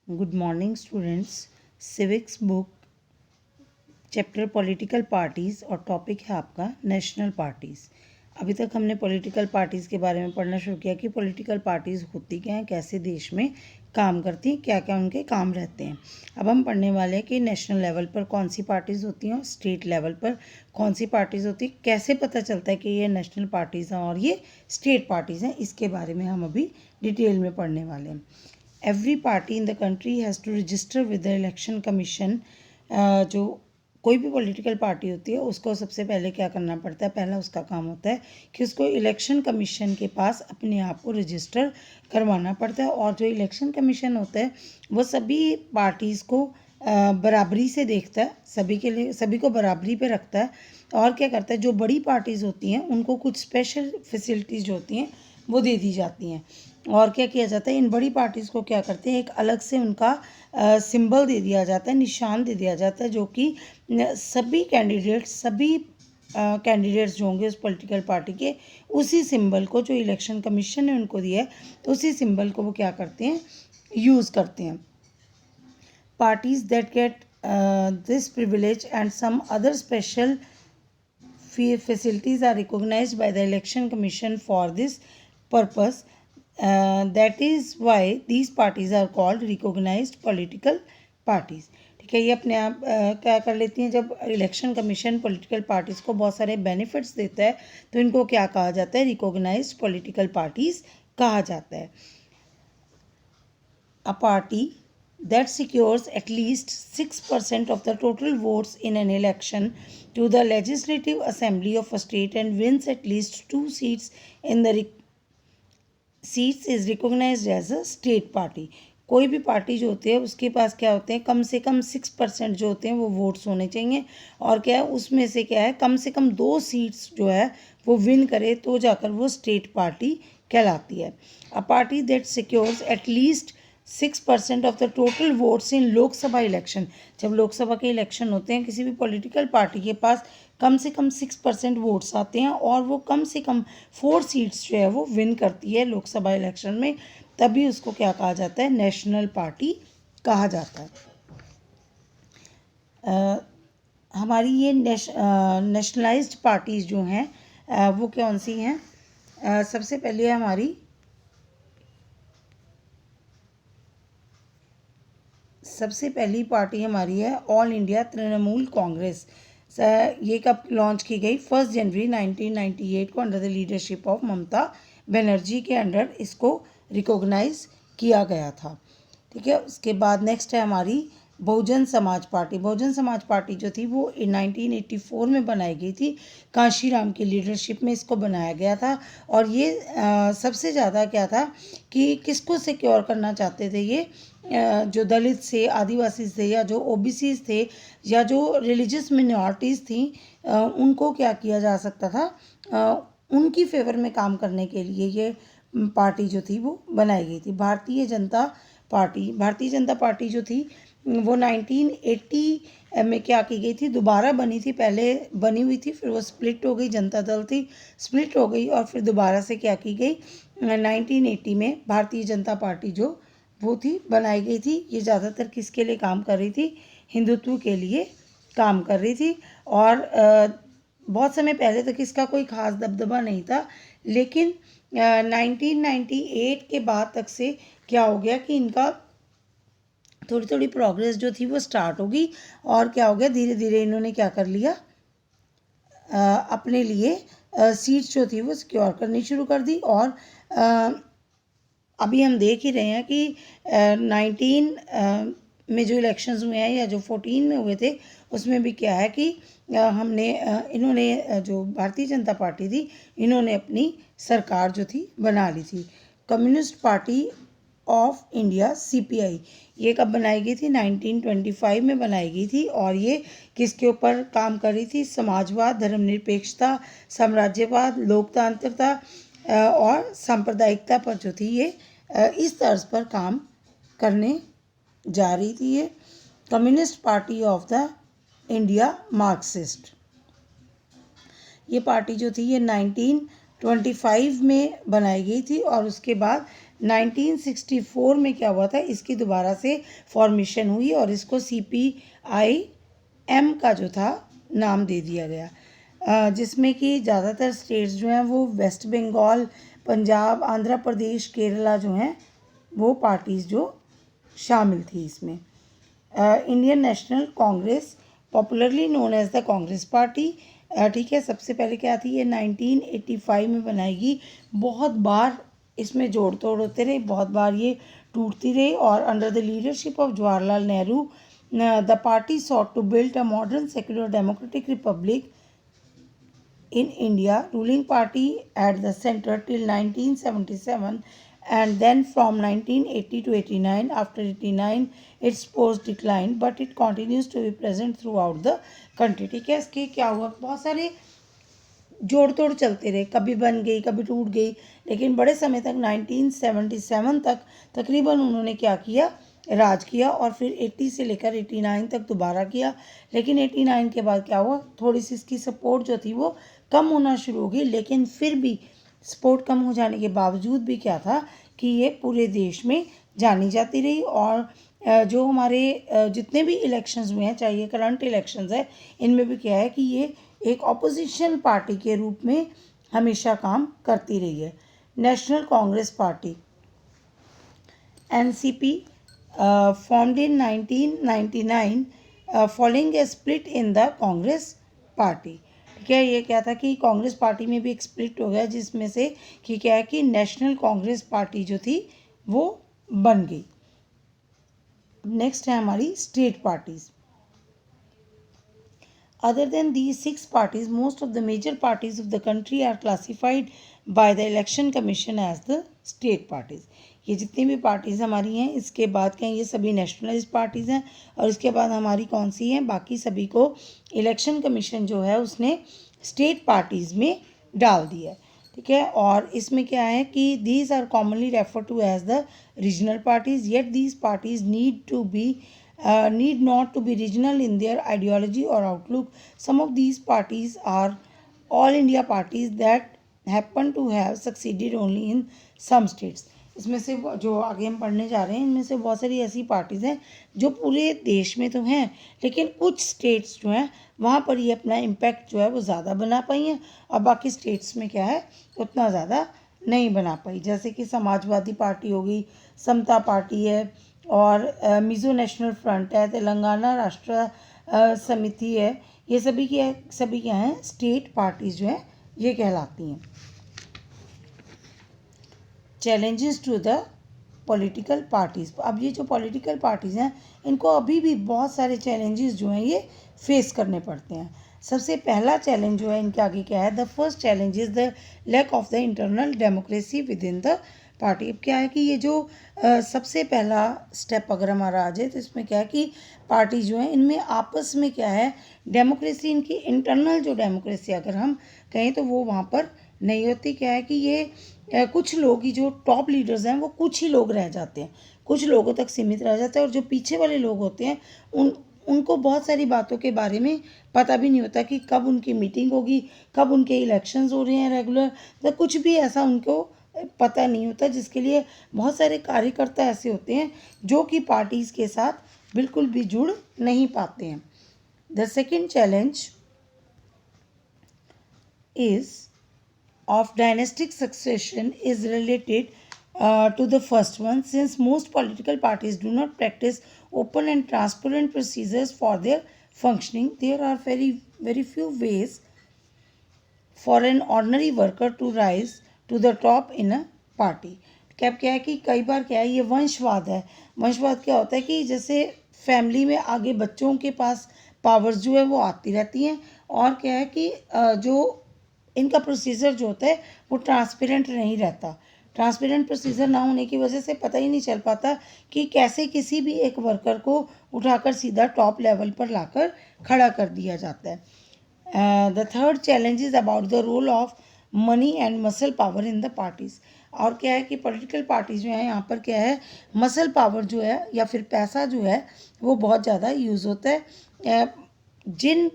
Good morning students. Civics book chapter political parties और topic है आपका नेशनल पार्टीज़। अभी तक हमने पॉलिटिकल पार्टीज़ के बारे में पढ़ना शुरू किया कि पॉलिटिकल पार्टीज़ होती क्या हैं, कैसे देश में काम करती हैं, क्या क्या उनके काम रहते हैं। अब हम पढ़ने वाले हैं कि नेशनल लेवल पर कौन सी पार्टीज़ होती हैं और स्टेट लेवल पर कौन सी पार्टीज़ होती हैं, कैसे पता चलता है कि ये नेशनल पार्टीज़ हैं और ये स्टेट पार्टीज़ हैं। इसके बारे में हम अभी डिटेल में पढ़ने वाले हैं। Every party in the country has to register with the election commission. जो कोई भी पॉलिटिकल पार्टी होती है उसको सबसे पहले क्या करना पड़ता है, पहला उसका काम होता है कि उसको इलेक्शन कमीशन के पास अपने आप को रजिस्टर करवाना पड़ता है। और जो इलेक्शन कमीशन होता है वो सभी पार्टीज़ को बराबरी से देखता है, सभी के लिए सभी को बराबरी पे रखता है। और क्या करता है, जो बड़ी पार्टीज़ होती हैं उनको कुछ स्पेशल फैसिलिटीज़ जो होती हैं वो दे दी जाती हैं। और क्या किया जाता है, इन बड़ी पार्टीज़ को क्या करते हैं, एक अलग से उनका सिंबल दे दिया जाता है, निशान दे दिया जाता है, जो कि सभी कैंडिडेट्स जो होंगे उस पॉलिटिकल पार्टी के उसी सिंबल को जो इलेक्शन कमीशन ने उनको दिया है उसी सिंबल को वो क्या करते हैं, यूज़ करते हैं। Parties that get this privilege and some other special facilities are recognized by the election commission for this purpose. That is why these parties are called recognized political parties. ठीक है, ये अपने आप क्या कर लेती हैं, जब इलेक्शन कमीशन पॉलिटिकल पार्टीज़ को बहुत सारे बेनिफिट्स देता है तो इनको क्या कहा जाता है, रिकॉग्नाइज्ड पॉलिटिकल पार्टीज़ कहा जाता है। A party that secures at least 6% of the total votes in an election to the legislative assembly of a state and wins at least 2 seats in the seats is recognized as a state party. कोई भी party जो होती है उसके पास क्या होते हैं, कम से कम 6% जो होते हैं वो वोट्स होने चाहिए। और क्या है, उसमें से क्या है, कम से कम 2 सीट्स जो है वो विन करे तो जाकर वो स्टेट पार्टी कहलाती है। A party that secures at least 6% of the total votes in Lok Sabha election. जब लोकसभा के इलेक्शन होते हैं किसी भी पॉलिटिकल पार्टी के पास कम से कम 6% वोट्स आते हैं और वो कम से कम 4 सीट्स जो है वो विन करती है लोकसभा इलेक्शन में, तभी उसको क्या कहा जाता है, नेशनल पार्टी कहा जाता है। हमारी ये नेशनलाइज्ड पार्टीज़ जो हैं वो कौन सी हैं, सबसे पहले हमारी सबसे पहली पार्टी हमारी है ऑल इंडिया तृणमूल कांग्रेस। ये कब लॉन्च की गई, 1 जनवरी 1998 को under the leadership of Mamata Banerjee के अंडर इसको रिकॉग्नाइज किया गया था। ठीक है, उसके बाद नेक्स्ट है हमारी बहुजन समाज पार्टी। बहुजन समाज पार्टी जो थी वो 1984 में बनाई गई थी, कांशीराम की लीडरशिप में इसको बनाया गया था। और ये सबसे ज़्यादा क्या था कि किसको सिक्योर करना चाहते थे, ये जो दलित थे, आदिवासी थे, या जो ओबीसी थे, या जो रिलीजियस मिनॉरिटीज़ थी, उनको क्या किया जा सकता था, उनकी फेवर में काम करने के लिए ये पार्टी जो थी वो बनाई गई थी। भारतीय जनता पार्टी जो थी वो 1980 में क्या की गई थी, दोबारा बनी थी, पहले बनी हुई थी, फिर वो स्प्लिट हो गई, जनता दल थी, स्प्लिट हो गई और फिर दोबारा से क्या की गई, 1980 में भारतीय जनता पार्टी जो वो थी बनाई गई थी। ये ज़्यादातर किसके लिए काम कर रही थी, हिंदुत्व के लिए काम कर रही थी। और बहुत समय पहले तक इसका कोई ख़ास दबदबा नहीं था, लेकिन 1998 के बाद तक से क्या हो गया कि इनका थोड़ी थोड़ी प्रोग्रेस जो थी वो स्टार्ट होगी। और क्या हो गया, धीरे धीरे इन्होंने क्या कर लिया, अपने लिए सीट्स जो थी वो सिक्योर करनी शुरू कर दी। और अभी हम देख ही रहे हैं कि 19 में जो इलेक्शंस हुए हैं या जो 14 में हुए थे उसमें भी क्या है कि इन्होंने जो भारतीय जनता पार्टी थी इन्होंने अपनी सरकार जो थी बना ली थी। Communist party of India CPI ये कब बनाई गई थी, 1925 में बनाई गई थी। और ये किसके ऊपर काम कर रही थी, समाजवाद, धर्मनिरपेक्षता, साम्राज्यवाद, लोकतांत्रिकता और सांप्रदायिकता पर जो थी ये इस तर्ज पर काम करने जा रही थी। ये communist party of the India Marxist, ये पार्टी जो थी ये 1925 में बनाई गई थी और उसके बाद 1964 में क्या हुआ था, इसकी दोबारा से फॉर्मेशन हुई और इसको CPIM का जो था नाम दे दिया गया, जिसमें कि ज़्यादातर स्टेट्स जो हैं वो वेस्ट बंगाल, पंजाब, आंध्र प्रदेश, केरला जो हैं वो पार्टीज़ जो शामिल थी इसमें। Indian National Congress, popularly known as the Congress party, ठीक है, सबसे पहले क्या थी, ये 1985 में बनाएगी। बहुत बार इसमें जोड़ तोड़ होते रहे, बहुत बार ये टूटती रही, और under the leadership of Jawaharlal Nehru the party sought to build a modern secular democratic republic in India, ruling party at the center till 1977, and then from 1980 to 89. After 89, its post declined, but it continues to be present throughout the country. ठीक है, इसके क्या हुआ, बहुत सारे जोड़ तोड़ चलते रहे, कभी बन गई कभी टूट गई, लेकिन बड़े समय तक 1977 तक तकरीबन उन्होंने क्या किया, राज किया, और फिर 80 से लेकर 89 तक दोबारा किया। लेकिन 89 के बाद क्या हुआ, थोड़ी सी इसकी सपोर्ट जो थी वो कम होना शुरू हो गई, लेकिन फिर भी सपोर्ट कम हो जाने के बावजूद भी क्या था कि ये पूरे देश में जानी जाती रही। और जो हमारे जितने भी इलेक्शंस हुए हैं, चाहे ये करंट इलेक्शंस है, इनमें भी क्या है कि ये एक ऑपोजिशन पार्टी के रूप में हमेशा काम करती रही है। National Congress party NCP formed in 1999 following a split in the Congress party. ठीक है, ये क्या था कि कांग्रेस पार्टी में भी एक स्प्लिट हो गया, जिसमें से कि क्या है कि नेशनल कांग्रेस पार्टी जो थी वो बन गई। नेक्स्ट है हमारी state parties. Other than these 6 parties, most of the major parties of the country are classified by the Election Commission as the state parties. ये जितनी भी पार्टीज़ हमारी हैं, इसके बाद क्या, ये सभी नेशनलाइज्ड पार्टीज़ हैं, और इसके बाद हमारी कौन सी हैं, बाकी सभी को इलेक्शन कमीशन जो है उसने स्टेट पार्टीज़ में डाल दिया है। ठीक है, और इसमें क्या है कि these are commonly refer to as the regional parties, yet these parties need not to be regional in their ideology or outlook. Some of these parties are all India parties that happen to have succeeded only in some states. इसमें से जो आगे हम पढ़ने जा रहे हैं, इनमें से बहुत सारी ऐसी पार्टीज़ हैं जो पूरे देश में तो हैं, लेकिन कुछ स्टेट्स जो हैं वहाँ पर ये अपना इम्पैक्ट जो है वो ज़्यादा बना पाई हैं, और बाकी स्टेट्स में क्या है उतना ज़्यादा नहीं बना पाई। जैसे कि समाजवादी पार्टी हो गई, समता पार्टी है, और मिज़ो नेशनल फ्रंट है, तेलंगाना राष्ट्र समिति है, ये सभी क्या हैं, स्टेट पार्टीज जो हैं ये कहलाती हैं। Challenges to the political parties. अब ये जो पॉलिटिकल पार्टीज़ हैं, इनको अभी भी बहुत सारे चैलेंजेस जो हैं ये फेस करने पड़ते हैं। सबसे पहला चैलेंज जो है इनके आगे क्या है, the first challenge is the lack of the internal democracy within the party. अब क्या है कि ये जो सबसे पहला स्टेप अगर हमारा आ जाए, तो इसमें क्या है कि पार्टी जो है इनमें आपस में क्या है, डेमोक्रेसी, इनकी इंटरनल जो डेमोक्रेसी अगर हम कहें तो वो वहाँ पर नहीं होती। क्या है कि ये कुछ लोग ही, जो टॉप लीडर्स हैं वो कुछ ही लोग रह जाते हैं, कुछ लोगों तक सीमित रह जाते हैं, और जो पीछे वाले लोग होते हैं उनको बहुत सारी बातों के बारे में पता भी नहीं होता कि कब उनकी मीटिंग होगी, कब उनके इलेक्शंस हो रहे हैं रेगुलर, तो कुछ भी ऐसा उनको पता नहीं होता, जिसके लिए बहुत सारे कार्यकर्ता ऐसे होते हैं जो कि पार्टीज़ के साथ बिल्कुल भी जुड़ नहीं पाते हैं। The second challenge is of dynastic succession is related to the first one, since most political parties do not practice open and transparent procedures for their functioning. There are very few ways for an ordinary worker to rise to the top in a party. क्या है कि कई बार क्या है, ये वंशवाद है। वंशवाद क्या होता है कि जैसे फैमिली में आगे बच्चों के पास पावर्स जो है वो आती रहती हैं, और क्या है कि जो इनका प्रोसीजर जो होता है वो ट्रांसपेरेंट नहीं रहता। ट्रांसपेरेंट प्रोसीजर ना होने की वजह से पता ही नहीं चल पाता कि कैसे किसी भी एक वर्कर को उठाकर सीधा टॉप लेवल पर लाकर खड़ा कर दिया जाता है। The third challenge is about the role of money and muscle power in the parties. और क्या है कि पॉलिटिकल पार्टीज जो है यहाँ पर क्या है, मसल पावर जो है या फिर पैसा जो है वो बहुत ज़्यादा यूज़ होता है। जिन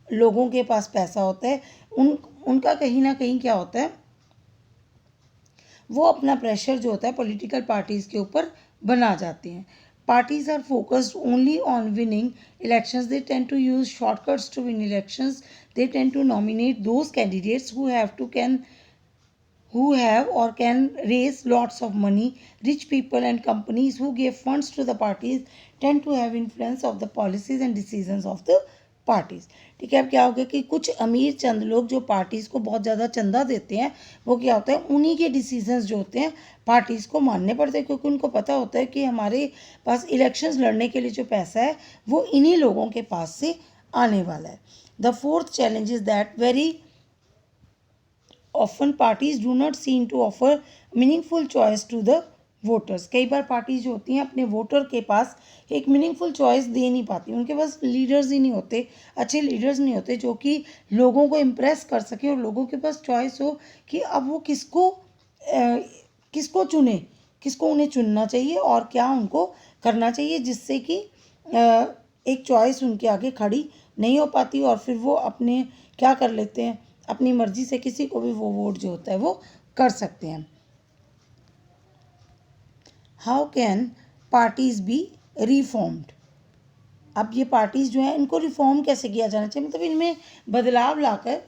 लोगों के पास पैसा होता है उनका कहीं ना कहीं क्या होता है, वो अपना प्रेशर जो होता है पॉलिटिकल पार्टीज़ के ऊपर बना जाते हैं. Parties are focused only on winning elections. They tend to use shortcuts to win elections. They tend to nominate those candidates who have or can raise lots of money. Rich people and companies who give funds to the parties tend to have influence of the policies and decisions of the parties. ठीक है, अब क्या हो गया कि कुछ अमीर चंद लोग जो पार्टीज़ को बहुत ज़्यादा चंदा देते हैं, वो क्या होता है, उन्हीं के डिसीजंस जो होते हैं पार्टीज़ को मानने पड़ते हैं, क्योंकि उनको पता होता है कि हमारे पास इलेक्शंस लड़ने के लिए जो पैसा है वो इन्हीं लोगों के पास से आने वाला है. The fourth challenge is that very often parties do not seem to offer meaningful choice to the voters. कई बार पार्टीज जो होती हैं अपने वोटर के पास एक मीनिंगफुल चॉइस दे नहीं पाती. उनके पास लीडर्स ही नहीं होते, अच्छे लीडर्स नहीं होते जो कि लोगों को इम्प्रेस कर सके और लोगों के पास चॉइस हो कि अब वो किसको चुने, किसको उन्हें चुनना चाहिए और क्या उनको करना चाहिए, जिससे कि एक चॉइस उनके आगे खड़ी नहीं हो पाती और फिर वो अपने क्या कर लेते हैं, अपनी मर्जी से किसी को भी वो वोट जो होता है वो कर सकते हैं. How can parties B reformed. अब ये पार्टीज जो है इनको रिफॉर्म कैसे किया जाना चाहिए, मतलब इनमें बदलाव लाकर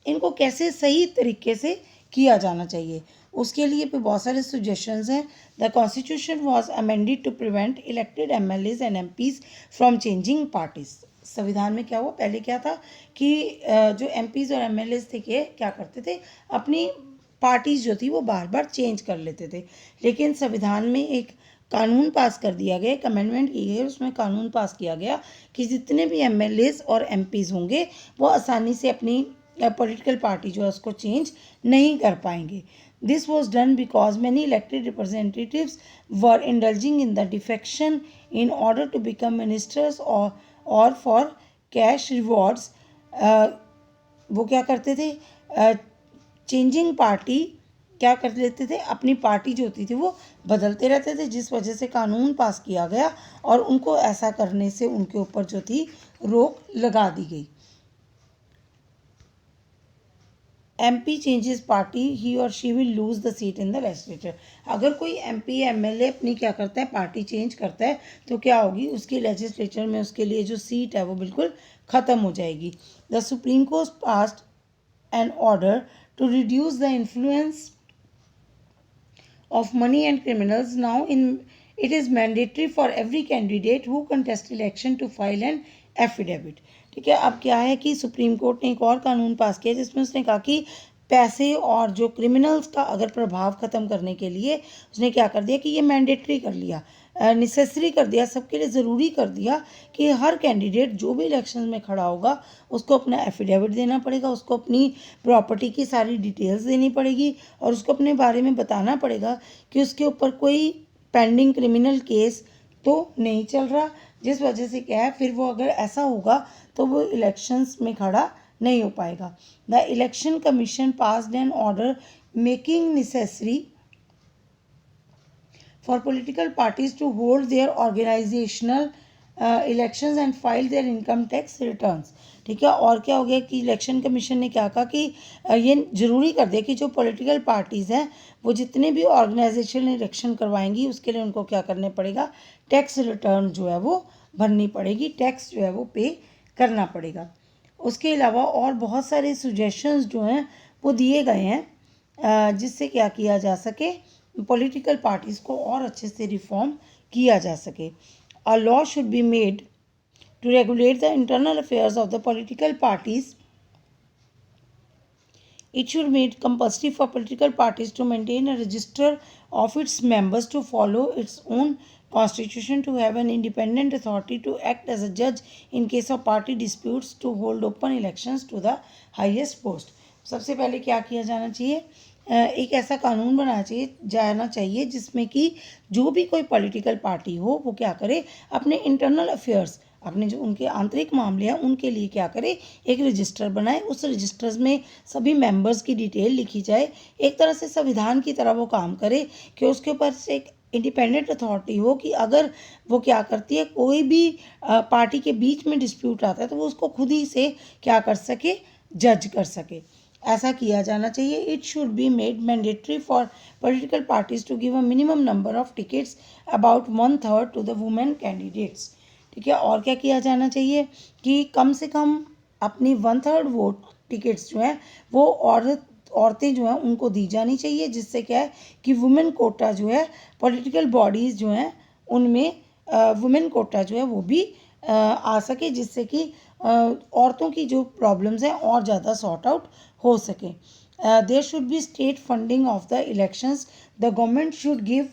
इनको कैसे सही तरीके से किया जाना चाहिए. उसके लिए पे बहुत सारे सजेशंस हैं. The constitution was amended to prevent elected MLAs and MPs from changing parties. संविधान में क्या हुआ, पहले क्या था कि जो एमपीज और एमएलएज थे क्या करते थे, अपनी पार्टीज जो थी वो बार बार चेंज कर लेते थे. लेकिन संविधान में एक कानून पास कर दिया गया, एक अमेंडमेंट की गई, उसमें कानून पास किया गया कि जितने भी एमएलएज और एमपीज होंगे वो आसानी से अपनी पॉलिटिकल पार्टी जो है उसको चेंज नहीं कर पाएंगे. This was done because many elected representatives were indulging in the defection in order to become ministers or for cash rewards. वो क्या करते थे, चेंजिंग पार्टी क्या कर लेते थे, अपनी पार्टी जो होती थी वो बदलते रहते थे, जिस वजह से कानून पास किया गया और उनको ऐसा करने से उनके ऊपर जो थी रोक लगा दी गई. MP changes party, he or she will lose the seat in the legislature. अगर कोई MP या MLA अपनी क्या करता है, पार्टी चेंज करता है, तो क्या होगी, उसकी लेजिस्लेचर में उसके लिए जो सीट है वो बिल्कुल ख़त्म हो जाएगी. The supreme court passed an order to reduce the influence of money and criminals. Now it is mandatory for every candidate who contest election to file an affidavit. ठीक है, अब क्या है कि सुप्रीम कोर्ट ने एक और कानून पास किया जिसमें उसने कहा कि पैसे और जो क्रिमिनल्स का अगर प्रभाव ख़त्म करने के लिए उसने क्या कर दिया कि ये मैंडेटरी कर लिया, नेसेसरी कर दिया, सबके लिए ज़रूरी कर दिया कि हर कैंडिडेट जो भी इलेक्शन में खड़ा होगा उसको अपना एफिडेविट देना पड़ेगा, उसको अपनी प्रॉपर्टी की सारी डिटेल्स देनी पड़ेगी और उसको अपने बारे में बताना पड़ेगा कि उसके ऊपर कोई पेंडिंग क्रिमिनल केस तो नहीं चल रहा, जिस वजह से क्या है फिर वो अगर ऐसा होगा तो वो इलेक्शंस में खड़ा नहीं हो पाएगा. The election commission passed an order making necessary for political parties to hold their organizational elections and file their income tax returns. ठीक है, और क्या हो गया कि इलेक्शन कमीशन ने क्या कहा कि ये ज़रूरी कर दिया कि जो पॉलिटिकल पार्टीज़ हैं वो जितने भी ऑर्गेनाइजेशन इलेक्शन करवाएंगी उसके लिए उनको क्या करने पड़ेगा, टैक्स रिटर्न जो है वो भरनी पड़ेगी, टैक्स जो है वो पे करना पड़ेगा. उसके अलावा और बहुत सारे सुजेशंस जो हैं वो दिए गए हैं जिससे क्या किया जा सके, पॉलिटिकल पार्टीज़ को और अच्छे से रिफॉर्म किया जा सके. A law should be made to regulate the internal affairs of the political parties. It should be made compulsory for political parties to maintain a register of its members, to follow its own constitution, to have an independent authority to act as a judge in case of party disputes, to hold open elections to the highest post. सबसे पहले क्या किया जाना चाहिए, एक ऐसा कानून बनाना जाना चाहिए जिसमें कि जो भी कोई पॉलिटिकल पार्टी हो वो क्या करे, अपने इंटरनल अफेयर्स, अपने जो उनके आंतरिक मामले हैं उनके लिए क्या करे, एक रजिस्टर बनाए, उस रजिस्टर्स में सभी मेंबर्स की डिटेल लिखी जाए, एक तरह से संविधान की तरह वो काम करे कि उसके ऊपर से एक इंडिपेंडेंट अथॉरिटी हो कि अगर वो क्या करती है, कोई भी पार्टी के बीच में डिस्प्यूट आता है तो वो उसको खुद ही से क्या कर सके, जज कर सके. ऐसा किया जाना चाहिए। It should be made mandatory for political parties to give a minimum number of tickets about 1/3 to the women candidates. ठीक है, और क्या किया जाना चाहिए कि कम से कम अपनी 1/3 वोट टिकट्स जो हैं वो औरतें जो हैं उनको दी जानी चाहिए, जिससे क्या है कि वुमेन कोटा जो है पॉलिटिकल बॉडीज़ जो हैं उनमें वुमेन कोटा जो है वो भी आ सके, जिससे कि औरतों की जो प्रॉब्लम्स हैं और ज़्यादा सॉर्ट आउट हो सके। There should be state funding of the elections. The government should give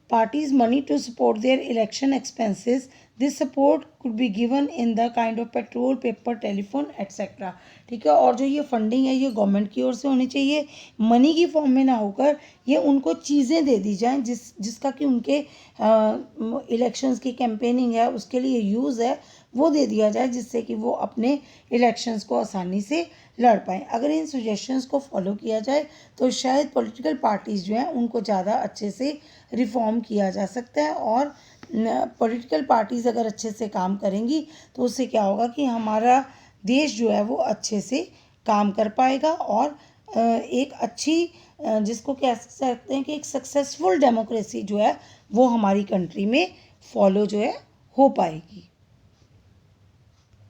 parties money to support their election expenses. This support could be given in the kind of petrol, paper, telephone, etc. ठीक है, और जो ये funding है ये government की ओर से होनी चाहिए, मनी की फॉर्म में ना होकर ये उनको चीज़ें दे दी जाएं जिसका कि उनके इलेक्शंस की कैंपेनिंग है उसके लिए यूज़ है, वो दे दिया जाए, जिससे कि वो अपने इलेक्शंस को आसानी से लड़ पाएँ। अगर इन सजेशंस को फॉलो किया जाए तो शायद पॉलिटिकल पार्टीज़ जो हैं उनको ज़्यादा अच्छे से रिफॉर्म किया जा सकता है, और पॉलिटिकल पार्टीज़ अगर अच्छे से काम करेंगी तो उससे क्या होगा कि हमारा देश जो है वो अच्छे से काम कर पाएगा, और एक अच्छी जिसको कह सकते हैं कि एक सक्सेसफुल डेमोक्रेसी जो है वो हमारी कंट्री में फॉलो जो है हो पाएगी।